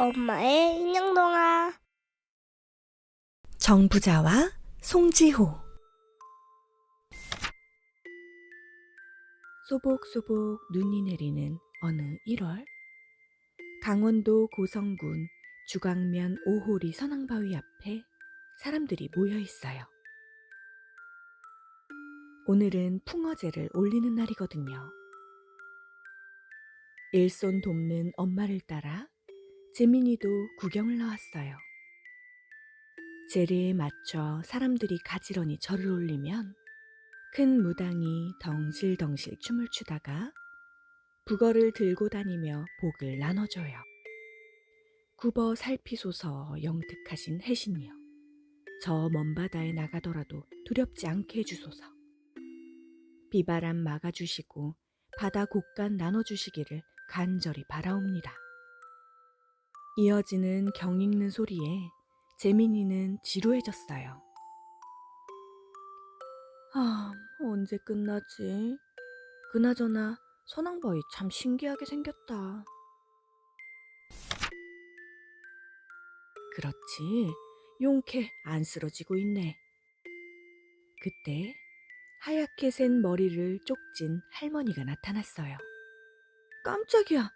엄마의 인형동화. 정부자와 송지호. 소복소복 눈이 내리는 어느 1월, 강원도 고성군 주광면 오호리 선앙바위 앞에 사람들이 모여 있어요. 오늘은 풍어제를 올리는 날이거든요. 일손 돕는 엄마를 따라 재민이도 구경을 나왔어요. 제례에 맞춰 사람들이 가지런히 절을 올리면 큰 무당이 덩실덩실 춤을 추다가 북어를 들고 다니며 복을 나눠줘요. 굽어 살피소서 영특하신 해신이여, 저 먼 바다에 나가더라도 두렵지 않게 해주소서. 비바람 막아주시고 바다 곡간 나눠주시기를 간절히 바라옵니다. 이어지는 경 읽는 소리에 재민이는 지루해졌어요. 언제 끝나지? 그나저나 선앙바위 참 신기하게 생겼다. 그렇지, 용케 안 쓰러지고 있네. 그때 하얗게 센 머리를 쪽진 할머니가 나타났어요. 깜짝이야,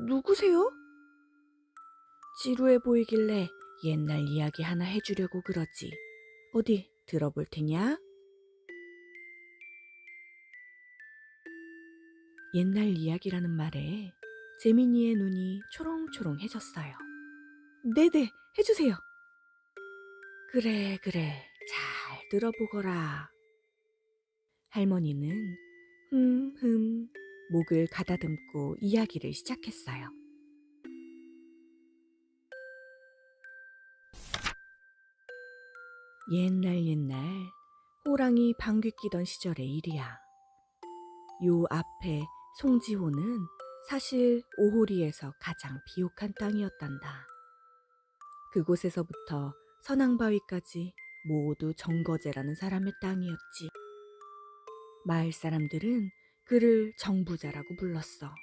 누구세요? 지루해 보이길래 옛날 이야기 하나 해주려고 그러지. 어디 들어볼 테냐? 옛날 이야기라는 말에 재민이의 눈이 초롱초롱해졌어요. 네네, 해주세요. 그래, 잘 들어보거라. 할머니는 목을 가다듬고 이야기를 시작했어요. 옛날 호랑이 방귀 뀌던 시절의 일이야. 요 앞에 송지호는 사실 오호리에서 가장 비옥한 땅이었단다. 그곳에서부터 선앙바위까지 모두 정거제라는 사람의 땅이었지. 마을 사람들은 그를 정부자라고 불렀어.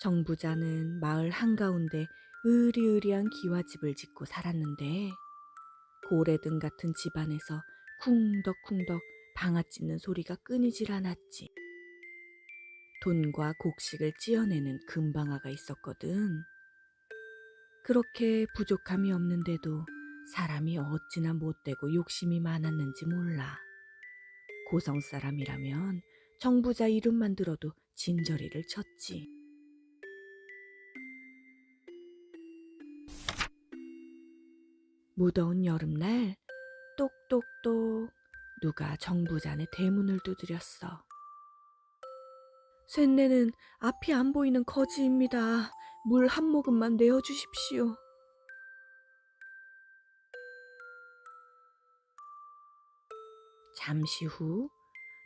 정부자는 마을 한가운데 으리으리한 기와집을 짓고 살았는데, 고래등 같은 집안에서 쿵덕쿵덕 방아 찧는 소리가 끊이질 않았지. 돈과 곡식을 찧어내는 금방아가 있었거든. 그렇게 부족함이 없는데도 사람이 어찌나 못되고 욕심이 많았는지 몰라. 고성 사람이라면 정부자 이름만 들어도 진저리를 쳤지. 무더운 여름날 똑똑똑 누가 정부자네 대문을 두드렸어. 쇳내는 앞이 안 보이는 거지입니다. 물 한 모금만 내어주십시오. 잠시 후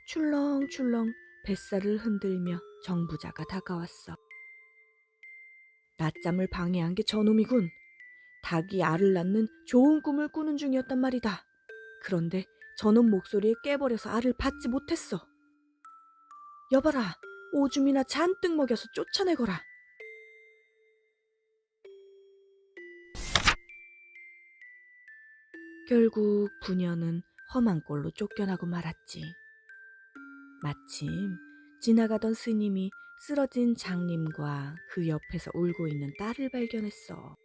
출렁출렁 뱃살을 흔들며 정부자가 다가왔어. 낮잠을 방해한 게 저놈이군. 닭이 알을 낳는 좋은 꿈을 꾸는 중이었단 말이다. 그런데 저놈 목소리에 깨버려서 알을 받지 못했어. 여봐라, 오줌이나 잔뜩 먹여서 쫓아내거라. 결국 부녀는 험한 꼴로 쫓겨나고 말았지. 마침 지나가던 스님이 쓰러진 장님과 그 옆에서 울고 있는 딸을 발견했어.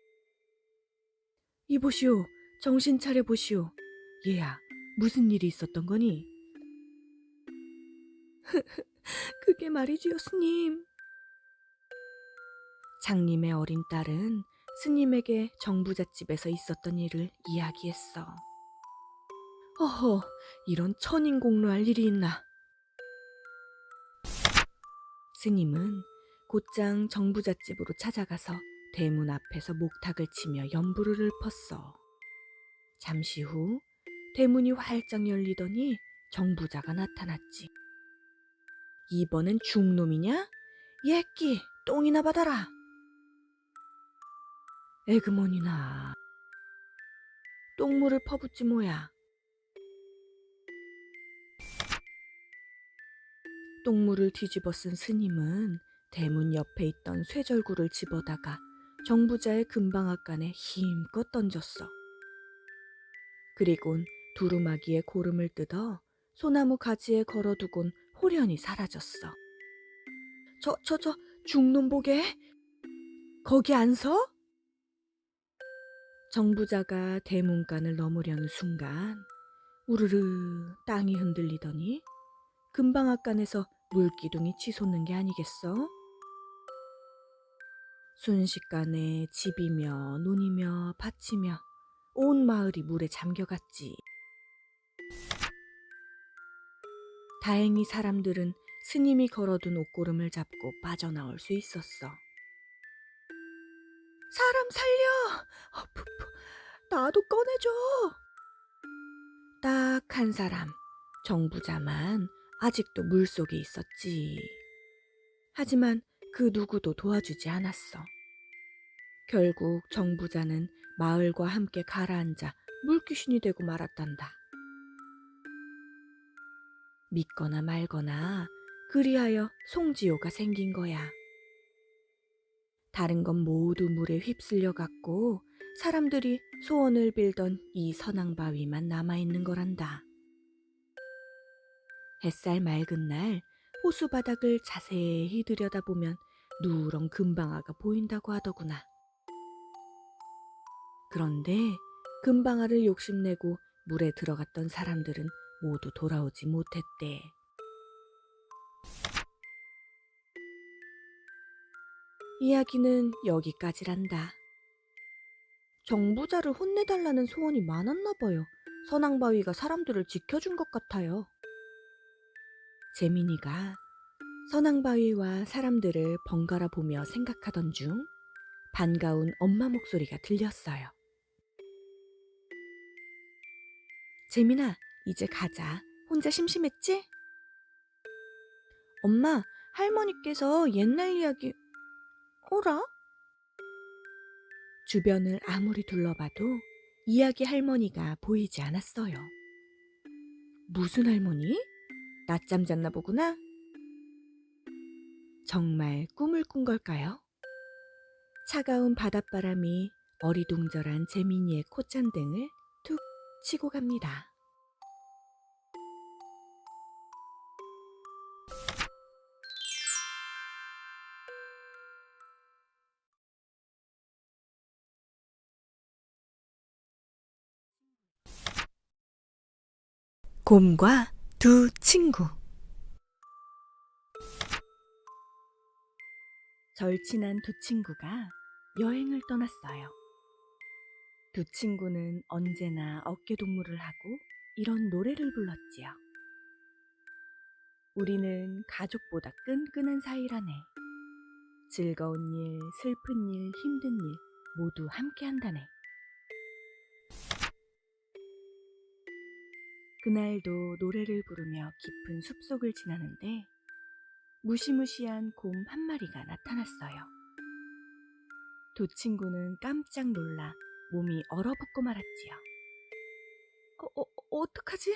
이보시오, 정신 차려보시오. 얘야, 무슨 일이 있었던 거니? 그게 말이지요, 스님. 장님의 어린 딸은 스님에게 정부잣집에서 있었던 일을 이야기했어. 어허, 이런 천인공노할 일이 있나. 스님은 곧장 정부잣집으로 찾아가서 대문 앞에서 목탁을 치며 연부를 읊었어. 잠시 후 대문이 활짝 열리더니 정부자가 나타났지. 이번엔 중놈이냐? 예끼, 똥이나 받아라. 에그머니나, 똥물을 퍼붓지 뭐야. 똥물을 뒤집어 쓴 스님은 대문 옆에 있던 쇠절구를 집어다가 정부자의 금방앗간에 힘껏 던졌어. 그리곤 두루마기에 고름을 뜯어 소나무 가지에 걸어두곤 호련히 사라졌어. 저 죽놈 보게? 거기 안 서? 정부자가 대문간을 넘으려는 순간 우르르 땅이 흔들리더니 금방앗간에서 물기둥이 치솟는 게 아니겠어? 순식간에 집이며 논이며 밭이며 온 마을이 물에 잠겨갔지. 다행히 사람들은 스님이 걸어둔 옷고름을 잡고 빠져나올 수 있었어. 사람 살려! 푸푸, 나도 꺼내줘! 딱 한 사람, 정부자만 아직도 물속에 있었지. 하지만 그 누구도 도와주지 않았어. 결국 정부자는 마을과 함께 가라앉아 물귀신이 되고 말았단다. 믿거나 말거나 그리하여 송지효가 생긴 거야. 다른 건 모두 물에 휩쓸려 갔고 사람들이 소원을 빌던 이 선앙바위만 남아있는 거란다. 햇살 맑은 날 호수 바닥을 자세히 들여다보면 누런 금방아가 보인다고 하더구나. 그런데 금방아를 욕심내고 물에 들어갔던 사람들은 모두 돌아오지 못했대. 이야기는 여기까지란다. 정부자를 혼내달라는 소원이 많았나 봐요. 선앙바위가 사람들을 지켜준 것 같아요. 재민이가 선앙바위와 사람들을 번갈아 보며 생각하던 중 반가운 엄마 목소리가 들렸어요. 재민아, 이제 가자. 혼자 심심했지? 엄마, 할머니께서 옛날 이야기... 어라? 주변을 아무리 둘러봐도 이야기 할머니가 보이지 않았어요. 무슨 할머니? 낮잠 잤나 보구나? 정말 꿈을 꾼 걸까요? 차가운 바닷바람이 어리둥절한 재민이의 콧잔등을 툭 치고 갑니다. 곰과 두 친구. 절친한 두 친구가 여행을 떠났어요. 두 친구는 언제나 어깨동무를 하고 이런 노래를 불렀지요. 우리는 가족보다 끈끈한 사이라네. 즐거운 일, 슬픈 일, 힘든 일 모두 함께 한다네. 그날도 노래를 부르며 깊은 숲속을 지나는데 무시무시한 곰 한 마리가 나타났어요. 두 친구는 깜짝 놀라 몸이 얼어붙고 말았지요. 어떡하지?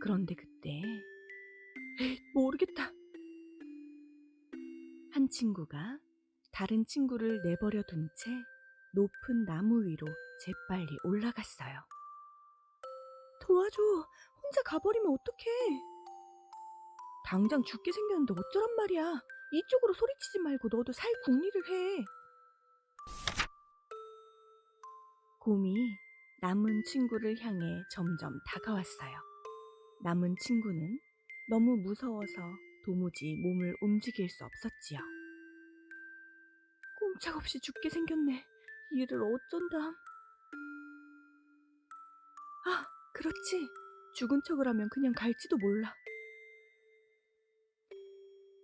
그런데 그때 모르겠다. 한 친구가 다른 친구를 내버려 둔 채 높은 나무 위로 재빨리 올라갔어요. 도와줘. 혼자 가버리면 어떡해. 당장 죽게 생겼는데 어쩌란 말이야. 이쪽으로 소리치지 말고 너도 살 궁리를 해. 곰이 남은 친구를 향해 점점 다가왔어요. 남은 친구는 너무 무서워서 도무지 몸을 움직일 수 없었지요. 꼼짝없이 죽게 생겼네. 이를 어쩐담. 아, 그렇지. 죽은 척을 하면 그냥 갈지도 몰라.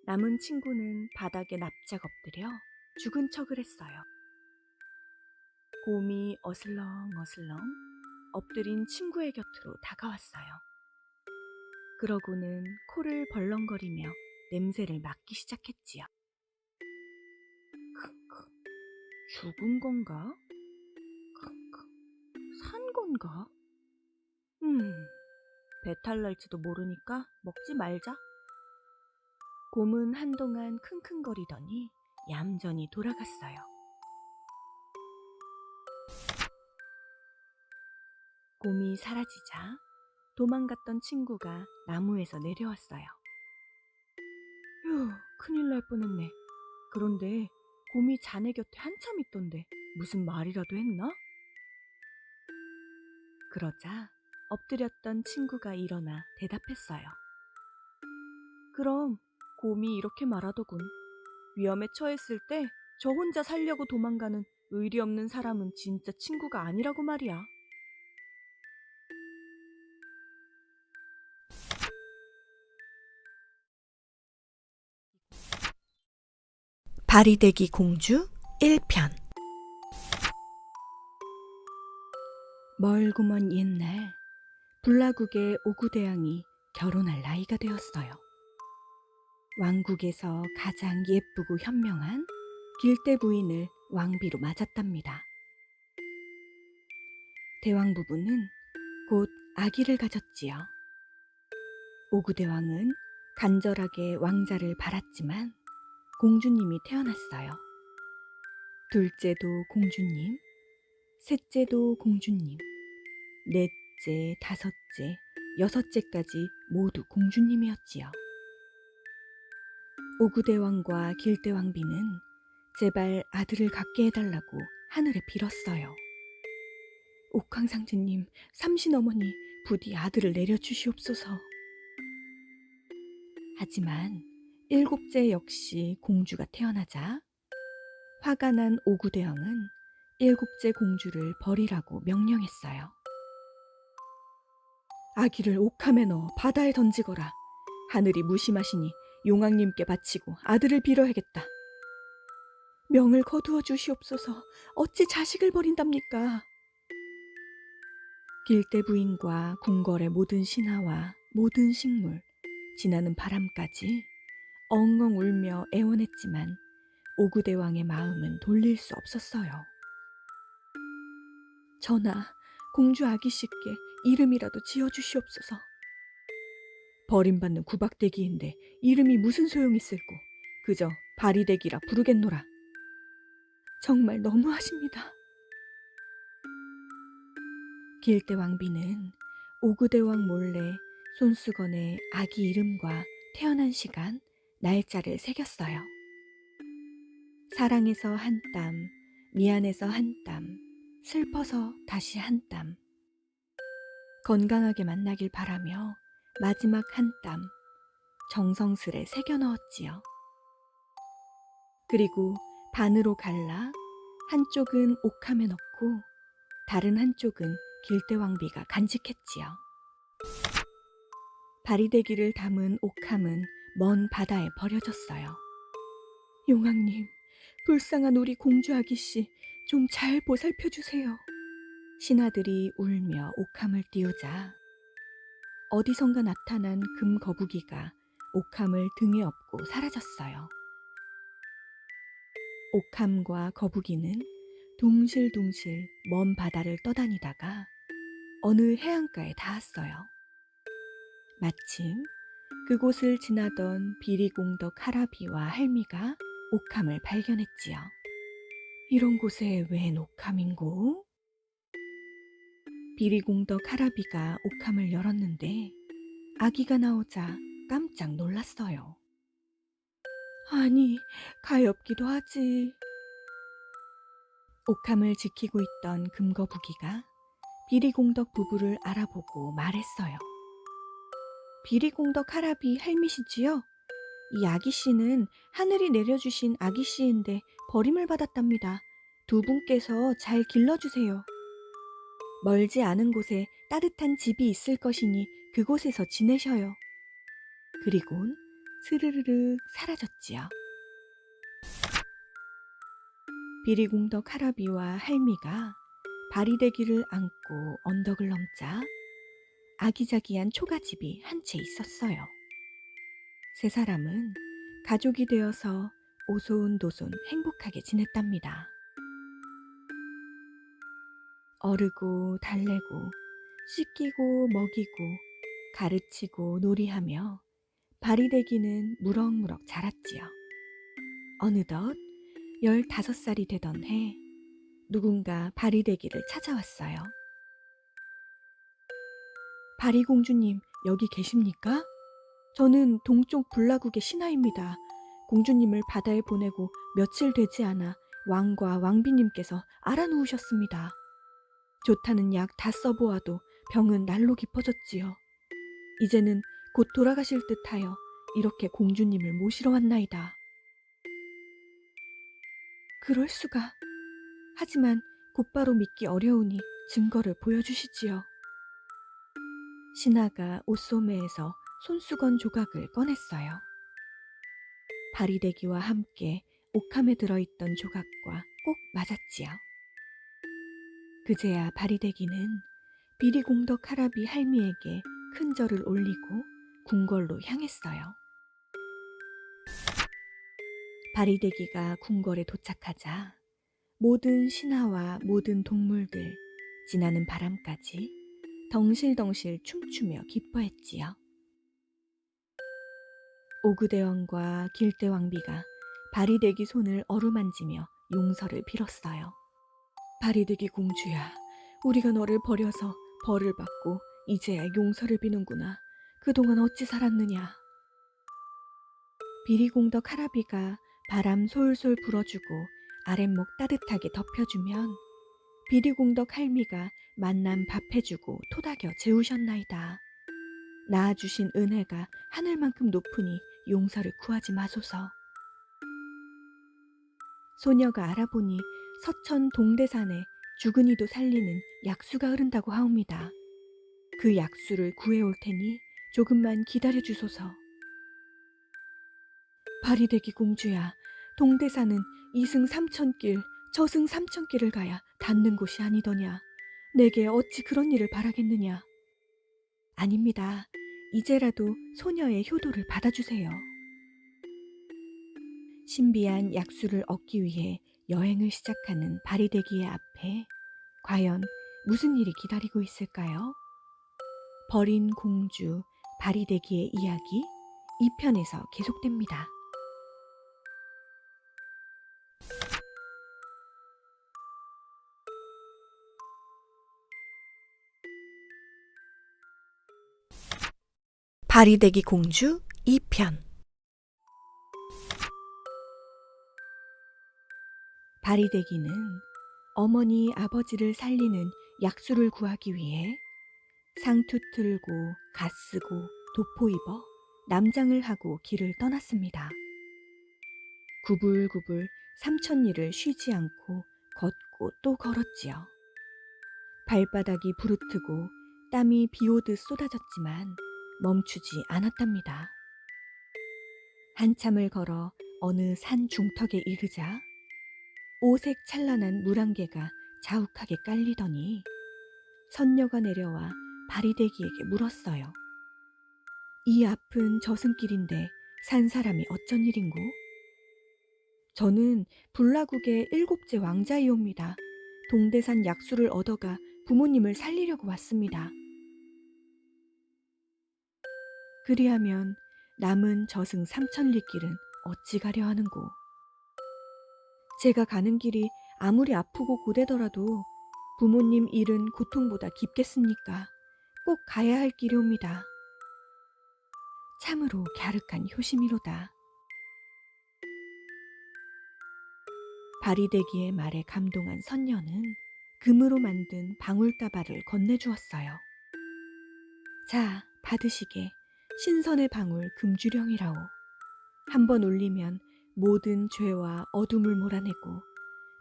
남은 친구는 바닥에 납작 엎드려 죽은 척을 했어요. 곰이 어슬렁어슬렁 엎드린 친구의 곁으로 다가왔어요. 그러고는 코를 벌렁거리며 냄새를 맡기 시작했지요. 크크, 죽은 건가? 크크, 산 건가? 배탈 날지도 모르니까 먹지 말자. 곰은 한동안 킁킁거리더니 얌전히 돌아갔어요. 곰이 사라지자 도망갔던 친구가 나무에서 내려왔어요. 휴, 큰일 날 뻔했네. 그런데 곰이 자네 곁에 한참 있던데 무슨 말이라도 했나? 그러자 엎드렸던 친구가 일어나 대답했어요. 그럼 곰이 이렇게 말하더군. 위험에 처했을 때 저 혼자 살려고 도망가는 의리 없는 사람은 진짜 친구가 아니라고 말이야. 바리대기 공주 1편. 멀고 먼 옛날 불라국의 오구대왕이 결혼할 나이가 되었어요. 왕국에서 가장 예쁘고 현명한 길대 부인을 왕비로 맞았답니다. 대왕 부부는 곧 아기를 가졌지요. 오구대왕은 간절하게 왕자를 바랐지만 공주님이 태어났어요. 둘째도 공주님, 셋째도 공주님, 넷째, 다섯째, 여섯째까지 모두 공주님이었지요. 오구대왕과 길대왕비는 제발 아들을 갖게 해달라고 하늘에 빌었어요. 옥황상제님, 삼신어머니, 부디 아들을 내려주시옵소서. 하지만 일곱째 역시 공주가 태어나자 화가 난 오구대왕은 일곱째 공주를 버리라고 명령했어요. 아기를 옥함에 넣어 바다에 던지거라. 하늘이 무심하시니 용왕님께 바치고 아들을 빌어야겠다. 명을 거두어 주시옵소서. 어찌 자식을 버린답니까? 길대 부인과 궁궐의 모든 신하와 모든 식물, 지나는 바람까지 엉엉 울며 애원했지만 오구대왕의 마음은 돌릴 수 없었어요. 전하, 공주 아기씨께 이름이라도 지어주시옵소서. 버림받는 구박대기인데 이름이 무슨 소용이 있을꼬. 그저 바리대기라 부르겠노라. 정말 너무하십니다. 길대왕비는 오구대왕 몰래 손수건에 아기 이름과 태어난 시간, 날짜를 새겼어요. 사랑해서 한 땀, 미안해서 한 땀, 슬퍼서 다시 한 땀. 건강하게 만나길 바라며 마지막 한 땀, 정성스레 새겨 넣었지요. 그리고 반으로 갈라 한쪽은 옥함에 넣고 다른 한쪽은 길대왕비가 간직했지요. 바리대기를 담은 옥함은 먼 바다에 버려졌어요. 용왕님, 불쌍한 우리 공주 아기씨 좀 잘 보살펴 주세요. 신하들이 울며 옥함을 띄우자 어디선가 나타난 금거북이가 옥함을 등에 업고 사라졌어요. 옥함과 거북이는 둥실둥실 먼 바다를 떠다니다가 어느 해안가에 닿았어요. 마침 그곳을 지나던 비리공덕 할아비와 할미가 옥함을 발견했지요. 이런 곳에 웬 옥함인고? 비리공덕 할아비가 옥함을 열었는데 아기가 나오자 깜짝 놀랐어요. 아니, 가엾기도 하지. 옥함을 지키고 있던 금거북이가 비리공덕 부부를 알아보고 말했어요. 비리공덕 할아비 할미시지요? 이 아기씨는 하늘이 내려주신 아기씨인데 버림을 받았답니다. 두 분께서 잘 길러주세요. 멀지 않은 곳에 따뜻한 집이 있을 것이니 그곳에서 지내셔요. 그리곤 스르르르 사라졌지요. 비리공덕 할아비와 할미가 바리대기를 안고 언덕을 넘자 아기자기한 초가집이 한 채 있었어요. 세 사람은 가족이 되어서 오손도손 행복하게 지냈답니다. 어르고 달래고 씻기고 먹이고 가르치고 놀이하며 바리대기는 무럭무럭 자랐지요. 어느덧 15살이 되던 해 누군가 바리대기를 찾아왔어요. 바리공주님, 여기 계십니까? 저는 동쪽 불라국의 신하입니다. 공주님을 바다에 보내고 며칠 되지 않아 왕과 왕비님께서 알아놓으셨습니다. 좋다는 약 다 써보아도 병은 날로 깊어졌지요. 이제는 곧 돌아가실 듯하여 이렇게 공주님을 모시러 왔나이다. 그럴 수가. 하지만 곧바로 믿기 어려우니 증거를 보여주시지요. 신하가 옷소매에서 손수건 조각을 꺼냈어요. 바리대기와 함께 옥함에 들어있던 조각과 꼭 맞았지요. 그제야 바리대기는 비리공덕 할아비 할미에게 큰 절을 올리고 궁궐로 향했어요. 바리대기가 궁궐에 도착하자 모든 신하와 모든 동물들, 지나는 바람까지 덩실덩실 춤추며 기뻐했지요. 오구대왕과 길대왕비가 바리대기 손을 어루만지며 용서를 빌었어요. 바리대기 공주야, 우리가 너를 버려서 벌을 받고 이제야 용서를 비는구나. 그동안 어찌 살았느냐. 비리공덕 할아비가 바람 솔솔 불어주고 아랫목 따뜻하게 덮여주면 비리공덕 할미가 만난 밥 해주고 토닥여 재우셨나이다. 낳아주신 은혜가 하늘만큼 높으니 용서를 구하지 마소서. 소녀가 알아보니 서천 동대산에 죽은 이도 살리는 약수가 흐른다고 하옵니다. 그 약수를 구해올 테니 조금만 기다려 주소서. 바리대기 공주야, 동대산은 이승 삼천길, 저승 삼천길을 가야 닿는 곳이 아니더냐. 내게 어찌 그런 일을 바라겠느냐. 아닙니다. 이제라도 소녀의 효도를 받아주세요. 신비한 약수를 얻기 위해 여행을 시작하는 바리대기의 앞에 과연 무슨 일이 기다리고 있을까요? 버린 공주 바리대기의 이야기 2편에서 계속됩니다. 바리대기 공주 2편. 바리대기는 어머니 아버지를 살리는 약수를 구하기 위해 상투 틀고 갓 쓰고 도포 입어 남장을 하고 길을 떠났습니다. 구불구불 3000리를 쉬지 않고 걷고 또 걸었지요. 발바닥이 부르트고 땀이 비오듯 쏟아졌지만 멈추지 않았답니다. 한참을 걸어 어느 산 중턱에 이르자 오색 찬란한 물안개가 자욱하게 깔리더니 선녀가 내려와 바리대기에게 물었어요. 이 앞은 저승길인데 산 사람이 어쩐 일인고? 저는 불라국의 7째 왕자이옵니다. 동대산 약수를 얻어가 부모님을 살리려고 왔습니다. 그리하면 남은 저승 3000리 길은 어찌 가려 하는고? 제가 가는 길이 아무리 아프고 고되더라도 부모님 일은 고통보다 깊겠습니까? 꼭 가야 할 길이옵니다. 참으로 갸륵한 효심이로다. 바리대기의 말에 감동한 선녀는 금으로 만든 방울다발을 건네주었어요. 자, 받으시게. 신선의 방울 금주령이라오. 한 번 울리면 모든 죄와 어둠을 몰아내고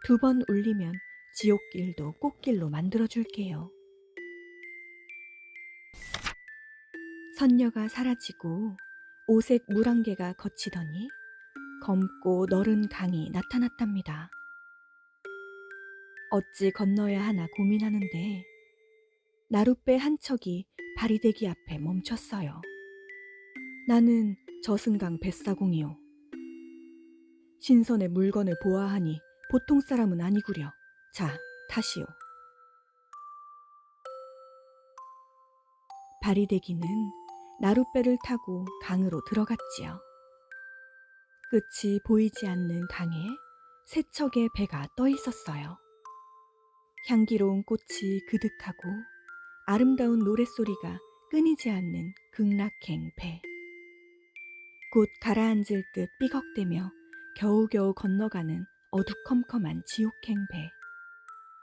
2번 울리면 지옥길도 꽃길로 만들어줄게요. 선녀가 사라지고 오색 물안개가 걷히더니 검고 너른 강이 나타났답니다. 어찌 건너야 하나 고민하는데 나룻배 한 척이 바리대기 앞에 멈췄어요. 나는 저승강 뱃사공이요. 신선의 물건을 보아하니 보통 사람은 아니구려. 자, 타시오. 바리대기는 나룻배를 타고 강으로 들어갔지요. 끝이 보이지 않는 강에 세 척의 배가 떠 있었어요. 향기로운 꽃이 그득하고 아름다운 노랫소리가 끊이지 않는 극락행 배. 곧 가라앉을 듯 삐걱대며 겨우겨우 건너가는 어두컴컴한 지옥행 배.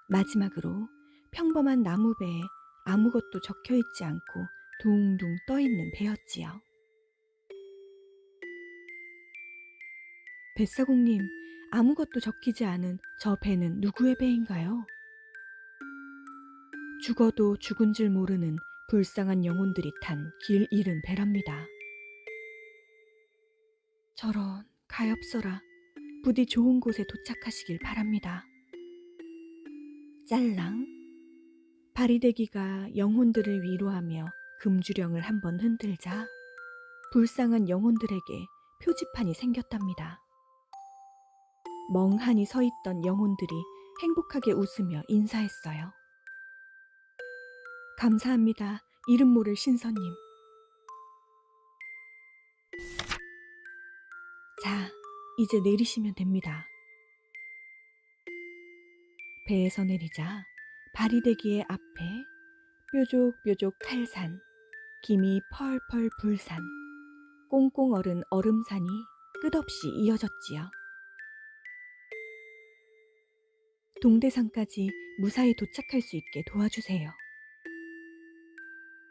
마지막으로 평범한 나무배에 아무것도 적혀있지 않고 둥둥 떠있는 배였지요. 뱃사공님, 아무것도 적히지 않은 저 배는 누구의 배인가요? 죽어도 죽은 줄 모르는 불쌍한 영혼들이 탄 길 잃은 배랍니다. 저런 가엾어라. 부디 좋은 곳에 도착하시길 바랍니다. 짤랑. 바리대기가 영혼들을 위로하며 금주령을 한번 흔들자 불쌍한 영혼들에게 표지판이 생겼답니다. 멍하니 서 있던 영혼들이 행복하게 웃으며 인사했어요. 감사합니다. 이름 모를 신선님. 자, 이제 내리시면 됩니다. 배에서 내리자 바리대기의 앞에 뾰족뾰족 칼산, 김이 펄펄 불산, 꽁꽁 얼은 얼음산이 끝없이 이어졌지요. 동대산까지 무사히 도착할 수 있게 도와주세요.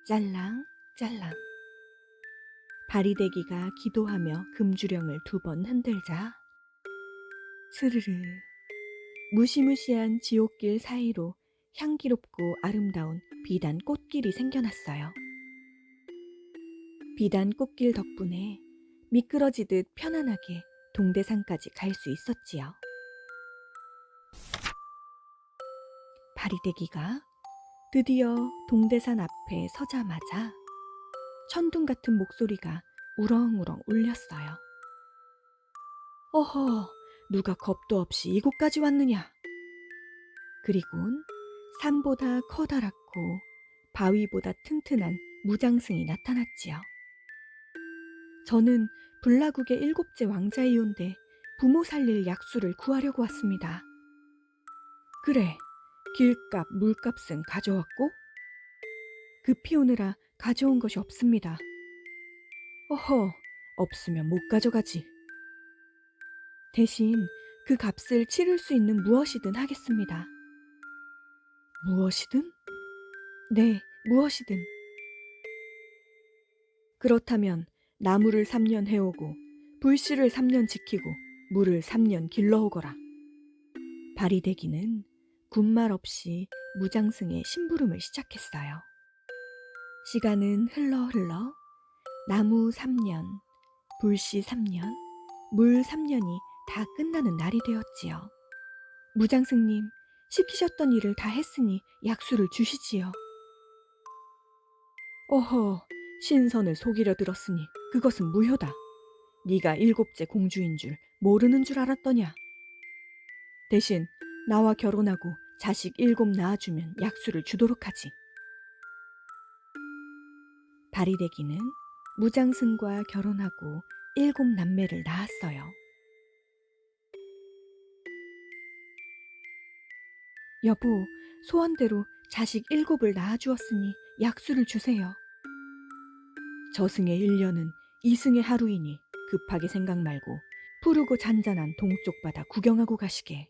짤랑 짤랑. 바리대기가 기도하며 금주령을 2번 흔들자 스르르. 무시무시한 지옥길 사이로 향기롭고 아름다운 비단 꽃길이 생겨났어요. 비단 꽃길 덕분에 미끄러지듯 편안하게 동대산까지 갈 수 있었지요. 바리대기가 드디어 동대산 앞에 서자마자 천둥 같은 목소리가 우렁우렁 울렸어요. 어허, 누가 겁도 없이 이곳까지 왔느냐. 그리곤 산보다 커다랗고 바위보다 튼튼한 무장승이 나타났지요. 저는 불라국의 7째 왕자이온데 부모 살릴 약수를 구하려고 왔습니다. 그래, 길값, 물값은 가져왔고? 급히 오느라 가져온 것이 없습니다. 어허, 없으면 못 가져가지. 대신 그 값을 치를 수 있는 무엇이든 하겠습니다. 무엇이든? 네, 무엇이든. 그렇다면 나무를 3년 해오고 불씨를 3년 지키고 물을 3년 길러오거라. 바리대기는 군말 없이 무장승의 심부름을 시작했어요. 시간은 흘러 나무 3년, 불씨 3년, 물 3년이 다 끝나는 날이 되었지요. 무장승님, 시키셨던 일을 다 했으니 약수를 주시지요. 어허, 신선을 속이려 들었으니 그것은 무효다. 네가 7째 공주인 줄 모르는 줄 알았더냐. 대신 나와 결혼하고 자식 7 낳아주면 약수를 주도록 하지. 바리대기는 무장승과 결혼하고 7 남매를 낳았어요. 여보, 소원대로 자식 7을 낳아주었으니 약수를 주세요. 저승의 1년은 이승의 하루이니 급하게 생각 말고 푸르고 잔잔한 동쪽 바다 구경하고 가시게.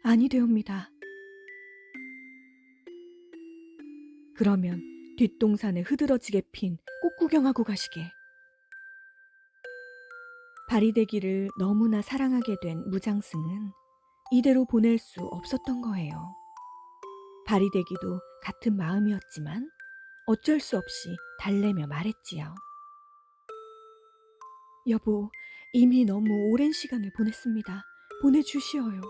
아니되옵니다. 그러면 뒷동산에 흐드러지게 핀 꽃 구경하고 가시게. 바리대기를 너무나 사랑하게 된 무장승은 이대로 보낼 수 없었던 거예요. 바리대기도 같은 마음이었지만 어쩔 수 없이 달래며 말했지요. 여보, 이미 너무 오랜 시간을 보냈습니다. 보내주시어요.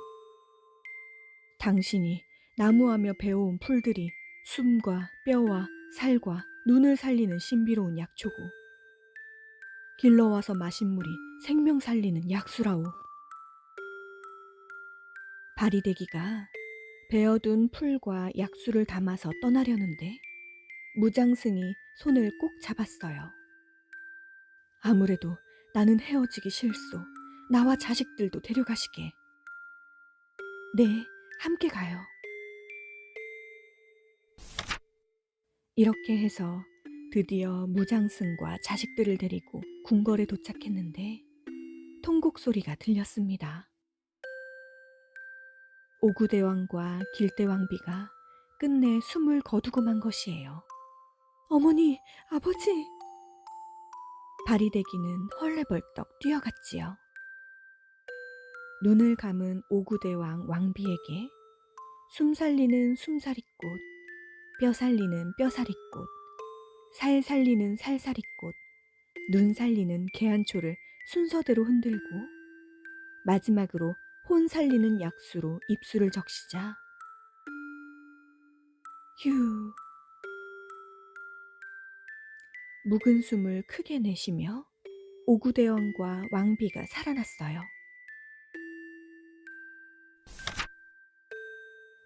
당신이 나무하며 배워온 풀들이 숨과 뼈와 살과 눈을 살리는 신비로운 약초고 길러와서 마신 물이 생명 살리는 약수라오. 바리대기가 베어둔 풀과 약수를 담아서 떠나려는데 무장승이 손을 꼭 잡았어요. 아무래도 나는 헤어지기 싫소. 나와 자식들도 데려가시게. 네, 함께 가요. 이렇게 해서 드디어 무장승과 자식들을 데리고 궁궐에 도착했는데 통곡 소리가 들렸습니다. 오구대왕과 길대왕비가 끝내 숨을 거두고 만 것이에요. 어머니, 아버지! 바리대기는 헐레벌떡 뛰어갔지요. 눈을 감은 오구대왕 왕비에게 숨 살리는 숨사리꽃, 뼈 살리는 뼈사리꽃, 살 살리는 살사리꽃, 눈 살리는 개안초를 순서대로 흔들고 마지막으로 혼 살리는 약수로 입술을 적시자 휴. 묵은 숨을 크게 내쉬며 오구대왕과 왕비가 살아났어요.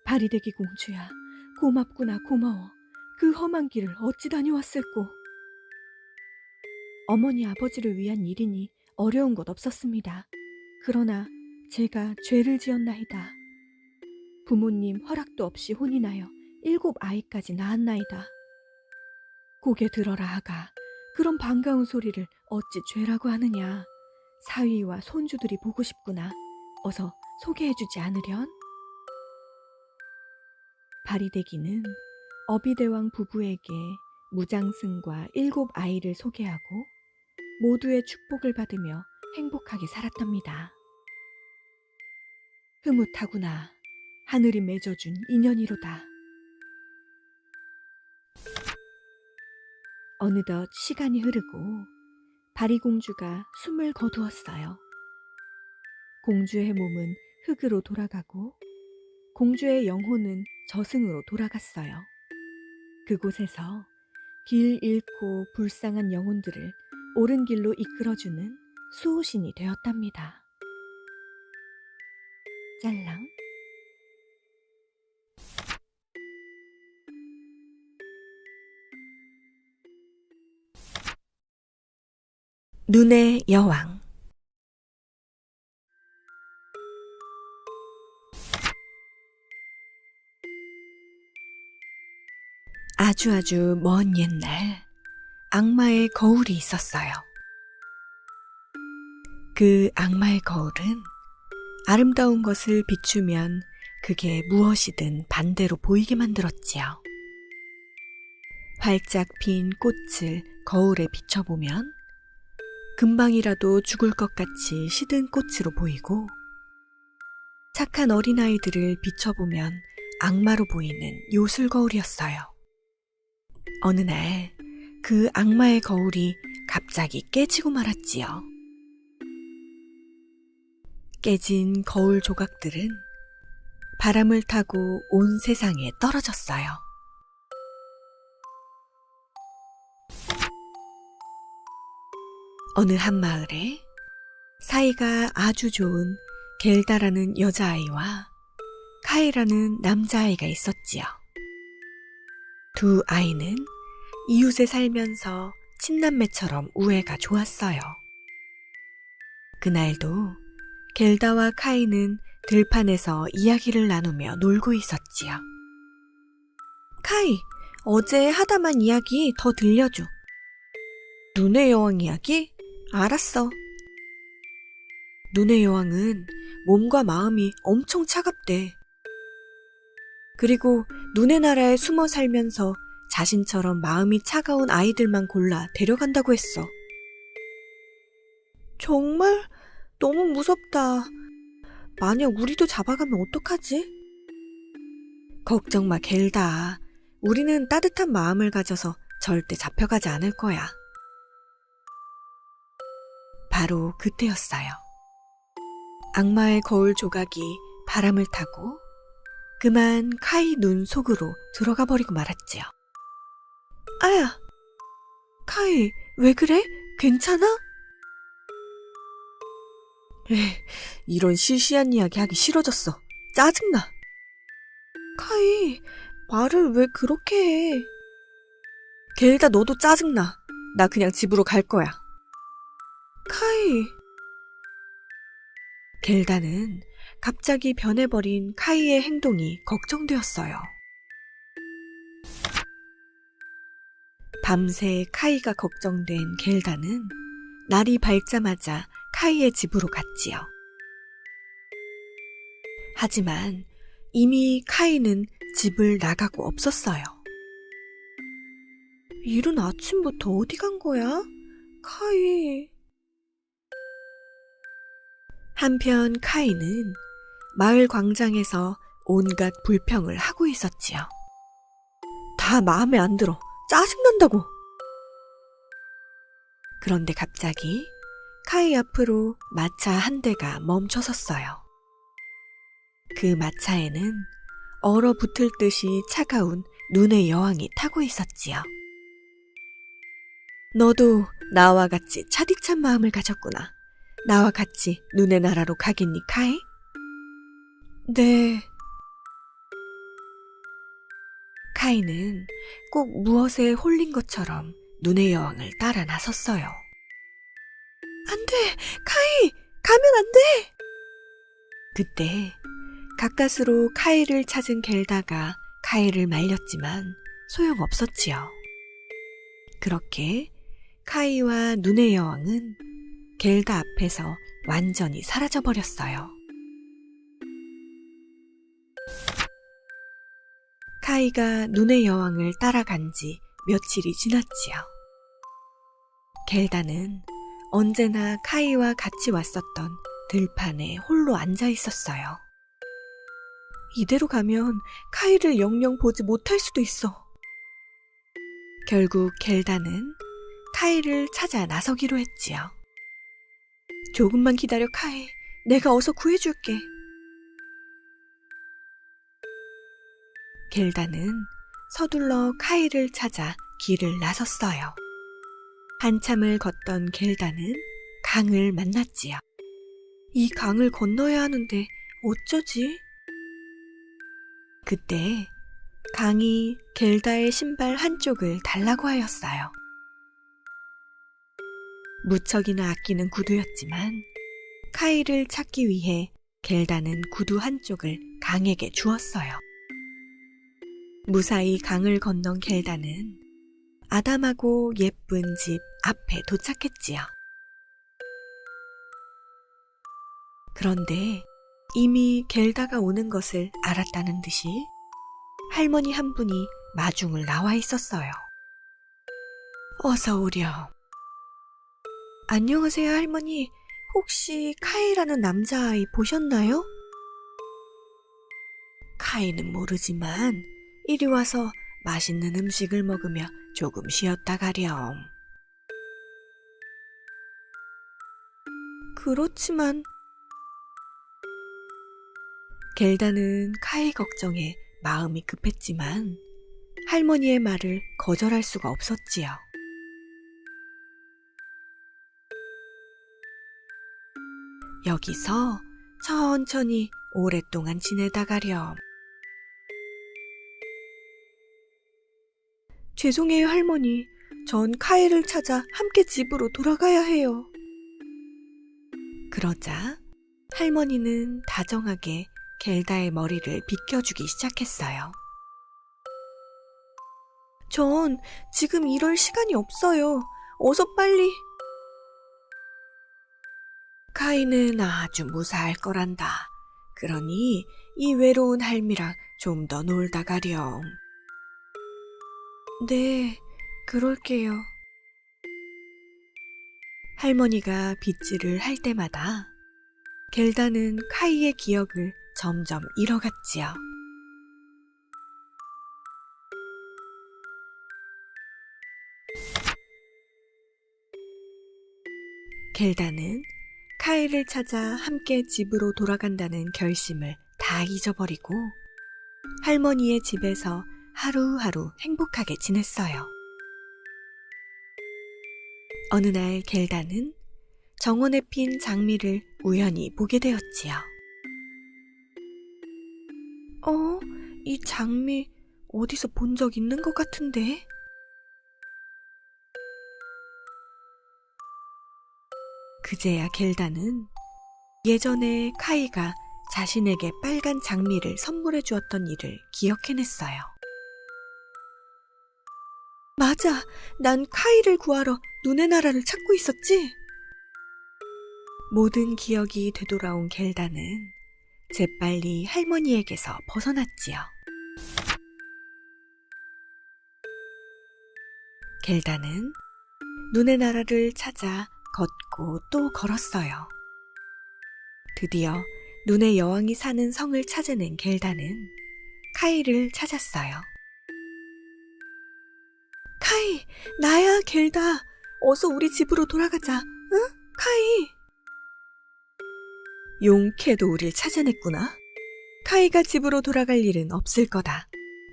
바리대기 공주야, 고맙구나 고마워. 그 험한 길을 어찌 다녀왔을꼬. 어머니 아버지를 위한 일이니 어려운 것 없었습니다. 그러나 제가 죄를 지었나이다. 부모님 허락도 없이 혼이 나여 7 아이까지 낳았나이다. 고개 들어라 아가. 그런 반가운 소리를 어찌 죄라고 하느냐. 사위와 손주들이 보고 싶구나. 어서 소개해주지 않으련? 바리대기는 어비대왕 부부에게 무장승과 7 아이를 소개하고 모두의 축복을 받으며 행복하게 살았답니다. 흐뭇하구나. 하늘이 맺어준 인연이로다. 어느덧 시간이 흐르고 바리공주가 숨을 거두었어요. 공주의 몸은 흙으로 돌아가고 공주의 영혼은 저승으로 돌아갔어요. 그곳에서 길 잃고 불쌍한 영혼들을 옳은 길로 이끌어주는 수호신이 되었답니다. 짤랑. 눈의 여왕. 아주 먼 옛날 악마의 거울이 있었어요. 그 악마의 거울은 아름다운 것을 비추면 그게 무엇이든 반대로 보이게 만들었지요. 활짝 핀 꽃을 거울에 비춰보면 금방이라도 죽을 것 같이 시든 꽃으로 보이고, 착한 어린아이들을 비춰보면 악마로 보이는 요술 거울이었어요. 어느 날 그 악마의 거울이 갑자기 깨지고 말았지요. 깨진 거울 조각들은 바람을 타고 온 세상에 떨어졌어요. 어느 한마을에 사이가 아주 좋은 겔다라는 여자아이와 카이라는 남자아이가 있었지요. 두 아이는 이웃에 살면서 친남매처럼 우애가 좋았어요. 그날도 겔다와 카이는 들판에서 이야기를 나누며 놀고 있었지요. 카이, 어제 하다만 이야기 더 들려줘. 눈의 여왕 이야기? 알았어. 눈의 여왕은 몸과 마음이 엄청 차갑대. 그리고 눈의 나라에 숨어 살면서 자신처럼 마음이 차가운 아이들만 골라 데려간다고 했어. 정말? 너무 무섭다. 만약 우리도 잡아가면 어떡하지? 걱정 마, 겔다. 우리는 따뜻한 마음을 가져서 절대 잡혀가지 않을 거야. 바로 그때였어요. 악마의 거울 조각이 바람을 타고 그만 카이 눈 속으로 들어가 버리고 말았지요. 아야! 카이, 왜 그래? 괜찮아? 이런 시시한 이야기 하기 싫어졌어. 짜증나. 카이, 말을 왜 그렇게 해? 겔다, 너도 짜증나. 나 그냥 집으로 갈 거야. 카이. 겔다는 갑자기 변해버린 카이의 행동이 걱정되었어요. 밤새 카이가 걱정된 겔다는 날이 밝자마자 카이의 집으로 갔지요. 하지만 이미 카이는 집을 나가고 없었어요. 이른 아침부터 어디 간 거야? 카이. 한편 카이는 마을 광장에서 온갖 불평을 하고 있었지요. 다 마음에 안 들어. 짜증난다고. 그런데 갑자기 카이 앞으로 마차 한 대가 멈춰섰어요. 그 마차에는 얼어붙을 듯이 차가운 눈의 여왕이 타고 있었지요. 너도 나와 같이 차디찬 마음을 가졌구나. 나와 같이 눈의 나라로 가겠니, 카이? 네. 카이는 꼭 무엇에 홀린 것처럼 눈의 여왕을 따라 나섰어요. 안 돼! 카이! 가면 안 돼! 그때 가까스로 카이를 찾은 겔다가 카이를 말렸지만 소용없었지요. 그렇게 카이와 눈의 여왕은 겔다 앞에서 완전히 사라져버렸어요. 카이가 눈의 여왕을 따라간 지 며칠이 지났지요. 겔다는 언제나 카이와 같이 왔었던 들판에 홀로 앉아 있었어요. 이대로 가면 카이를 영영 보지 못할 수도 있어. 결국 겔다는 카이를 찾아 나서기로 했지요. 조금만 기다려, 카이. 내가 어서 구해줄게. 겔다는 서둘러 카이를 찾아 길을 나섰어요. 한참을 걷던 겔다는 강을 만났지요. 이 강을 건너야 하는데 어쩌지? 그때 강이 겔다의 신발 한쪽을 달라고 하였어요. 무척이나 아끼는 구두였지만 카이를 찾기 위해 겔다는 구두 한쪽을 강에게 주었어요. 무사히 강을 건넌 겔다는 아담하고 예쁜 집 앞에 도착했지요. 그런데 이미 겔다가 오는 것을 알았다는 듯이 할머니 한 분이 마중을 나와 있었어요. 어서 오렴. 안녕하세요, 할머니. 혹시 카이라는 남자아이 보셨나요? 카이는 모르지만 이리 와서 맛있는 음식을 먹으며 조금 쉬었다 가렴. 그렇지만 겔다는 카이 걱정에 마음이 급했지만 할머니의 말을 거절할 수가 없었지요. 여기서 천천히 오랫동안 지내다 가렴. 죄송해요, 할머니. 전 카이를 찾아 함께 집으로 돌아가야 해요. 그러자 할머니는 다정하게 겔다의 머리를 빗겨주기 시작했어요. 전 지금 이럴 시간이 없어요. 어서 빨리. 카이는 아주 무사할 거란다. 그러니 이 외로운 할미랑 좀 더 놀다 가렴. 네, 그럴게요. 할머니가 빗질을 할 때마다 겔다는 카이의 기억을 점점 잃어갔지요. 겔다는 카이를 찾아 함께 집으로 돌아간다는 결심을 다 잊어버리고 할머니의 집에서 하루하루 행복하게 지냈어요. 어느 날 겔다는 정원에 핀 장미를 우연히 보게 되었지요. 이 장미 어디서 본 적 있는 것 같은데? 그제야 겔다는 예전에 카이가 자신에게 빨간 장미를 선물해 주었던 일을 기억해냈어요. 맞아, 난 카이를 구하러 눈의 나라를 찾고 있었지? 모든 기억이 되돌아온 겔다는 재빨리 할머니에게서 벗어났지요. 겔다는 눈의 나라를 찾아 걷고 또 걸었어요. 드디어 눈의 여왕이 사는 성을 찾아낸 겔다는 카이를 찾았어요. 카이, 나야, 겔다. 어서 우리 집으로 돌아가자. 응? 카이. 용케도 우릴 찾아냈구나. 카이가 집으로 돌아갈 일은 없을 거다.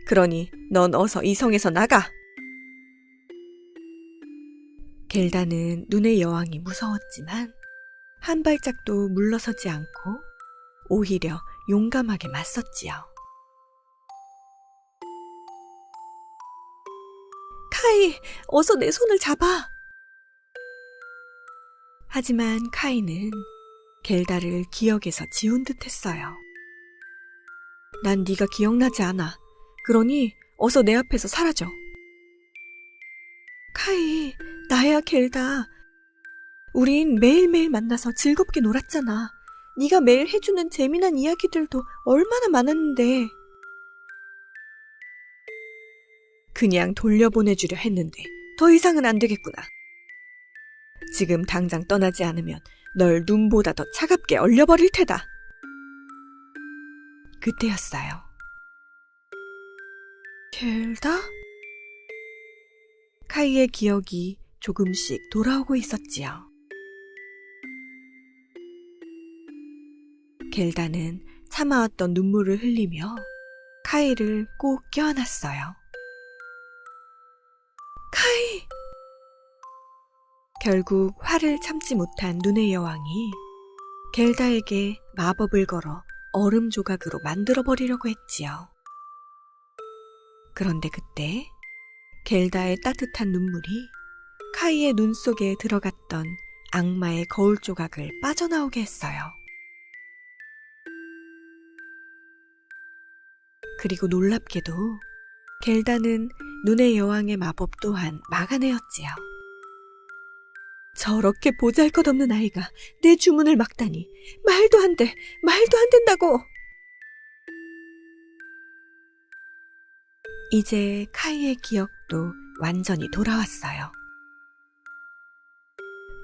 그러니 넌 어서 이 성에서 나가. 겔다는 눈의 여왕이 무서웠지만 한 발짝도 물러서지 않고 오히려 용감하게 맞섰지요. 카이, 어서 내 손을 잡아. 하지만 카이는 겔다를 기억에서 지운 듯했어요. 난 네가 기억나지 않아. 그러니 어서 내 앞에서 사라져. 카이, 나야 겔다. 우린 매일매일 만나서 즐겁게 놀았잖아. 네가 매일 해주는 재미난 이야기들도 얼마나 많았는데. 그냥 돌려보내주려 했는데 더 이상은 안 되겠구나. 지금 당장 떠나지 않으면 널 눈보다 더 차갑게 얼려버릴 테다. 그때였어요. 겔다? 카이의 기억이 조금씩 돌아오고 있었지요. 겔다는 참아왔던 눈물을 흘리며 카이를 꼭 껴안았어요. 카이! 결국 화를 참지 못한 눈의 여왕이 겔다에게 마법을 걸어 얼음 조각으로 만들어버리려고 했지요. 그런데 그때 겔다의 따뜻한 눈물이 카이의 눈 속에 들어갔던 악마의 거울 조각을 빠져나오게 했어요. 그리고 놀랍게도 겔다는 눈의 여왕의 마법 또한 막아내었지요. 저렇게 보잘것없는 아이가 내 주문을 막다니. 말도 안 돼. 말도 안 된다고. 이제 카이의 기억도 완전히 돌아왔어요.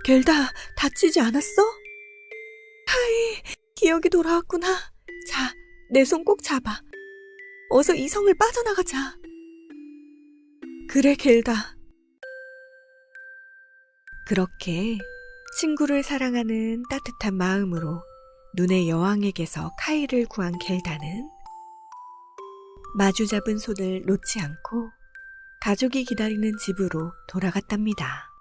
겔다, 다치지 않았어? 카이, 기억이 돌아왔구나. 자, 내 손 꼭 잡아. 어서 이 성을 빠져나가자. 그래, 겔다. 그렇게 친구를 사랑하는 따뜻한 마음으로 눈의 여왕에게서 카이를 구한 겔다는 마주 잡은 손을 놓지 않고 가족이 기다리는 집으로 돌아갔답니다.